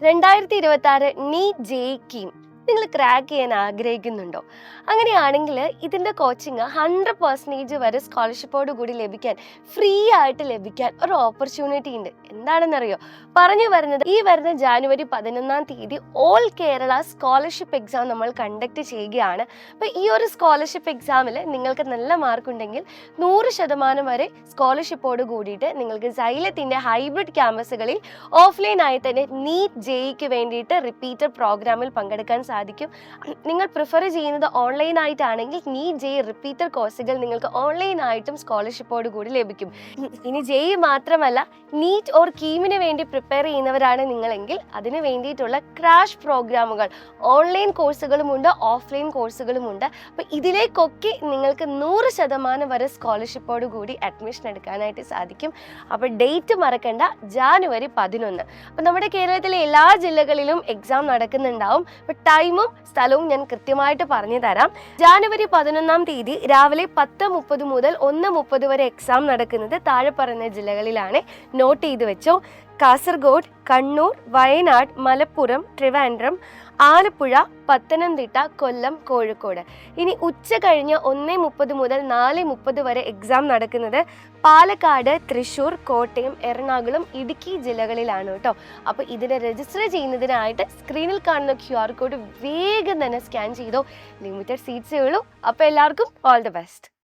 2026 NEET JEE KEAM നിങ്ങൾ crack ചെയ്യാൻ ആഗ്രഹിക്കുന്നുണ്ടോ? അങ്ങനെയാണെങ്കിൽ ഇതിൻ്റെ കോച്ചിങ് 100% വരെ സ്കോളർഷിപ്പോട് കൂടി ലഭിക്കാൻ, ഫ്രീ ആയിട്ട് ലഭിക്കാൻ ഒരു ഓപ്പർച്യൂണിറ്റി ഉണ്ട്. എന്താണെന്നറിയോ? പറഞ്ഞു വരുന്നത്, ഈ വരുന്ന January 11 all Kerala scholarship exam നമ്മൾ കണ്ടക്ട് ചെയ്യുകയാണ്. അപ്പോൾ ഈ ഒരു സ്കോളർഷിപ്പ് എക്സാമിൽ നിങ്ങൾക്ക് നല്ല മാർക്കുണ്ടെങ്കിൽ 100% വരെ സ്കോളർഷിപ്പോട് കൂടിയിട്ട് നിങ്ങൾക്ക് സൈലത്തിൻ്റെ ഹൈബ്രിഡ് ക്യാമ്പസുകളിൽ ഓഫ്ലൈനായി തന്നെ നീറ്റ് ജെഇക്ക് വേണ്ടിയിട്ട് റിപ്പീറ്റഡ് പ്രോഗ്രാമിൽ പങ്കെടുക്കാൻ സാധിക്കും. നിങ്ങൾ പ്രിഫർ ചെയ്യുന്നത് ഓൺലൈനായിട്ടാണെങ്കിൽ നീറ്റ് ജെഇ റിപ്പീറ്റഡ് കോഴ്സുകൾ നിങ്ങൾക്ക് ഓൺലൈനായിട്ടും സ്കോളർഷിപ്പോട് കൂടി ലഭിക്കും. ഇനി ജെഇ മാത്രമല്ല, നീറ്റ് ഓർ കീമിന് വേണ്ടി പ്രിപ്പയർ ചെയ്യുന്നവരാണ് നിങ്ങളെങ്കിൽ അതിന് വേണ്ടിയിട്ടുള്ള ക്രാഷ് പ്രോഗ്രാമുകൾ, ഓൺലൈൻ കോഴ്സുകളുമുണ്ട്, ഓഫ്ലൈൻ കോഴ്സുകളുമുണ്ട്. അപ്പോൾ ഇതിലേക്കൊക്കെ നിങ്ങൾക്ക് 100% വരെ സ്കോളർഷിപ്പോട് കൂടി അഡ്മിഷൻ എടുക്കാനായിട്ട് സാധിക്കും. അപ്പോൾ ഡേറ്റ് മറക്കണ്ട, ജാനുവരി 11. അപ്പോൾ നമ്മുടെ കേരളത്തിലെ എല്ലാ ജില്ലകളിലും എക്സാം നടക്കുന്നുണ്ടാവും. അപ്പോൾ ടൈമും സ്ഥലവും ഞാൻ കൃത്യമായിട്ട് പറഞ്ഞു തരാം. ജാനുവരി 11 രാവിലെ 10:30 മുതൽ 1:30 വരെ എക്സാം നടക്കുന്നത് താഴെ പറയുന്ന ജില്ലകളിലാണ്. നോട്ട് ചെയ്ത് വെച്ചോ: കാസർഗോഡ്, കണ്ണൂർ, വയനാട്, മലപ്പുറം, ട്രിവാൻഡ്രം, ആലപ്പുഴ, പത്തനംതിട്ട, കൊല്ലം, കോഴിക്കോട്. ഇനി ഉച്ച കഴിഞ്ഞ് 1:30 മുതൽ 4:30 വരെ എക്സാം നടക്കുന്നത് പാലക്കാട്, തൃശ്ശൂർ, കോട്ടയം, എറണാകുളം, ഇടുക്കി ജില്ലകളിലാണ് കേട്ടോ. അപ്പോൾ ഇതിനെ രജിസ്റ്റർ ചെയ്യുന്നതിനായിട്ട് സ്ക്രീനിൽ കാണുന്ന QR കോഡ് വേഗം തന്നെ സ്കാൻ ചെയ്തോ. ലിമിറ്റഡ് സീറ്റ്സേ ഉള്ളൂ. അപ്പോൾ എല്ലാവർക്കും ഓൾ ദി ബെസ്റ്റ്.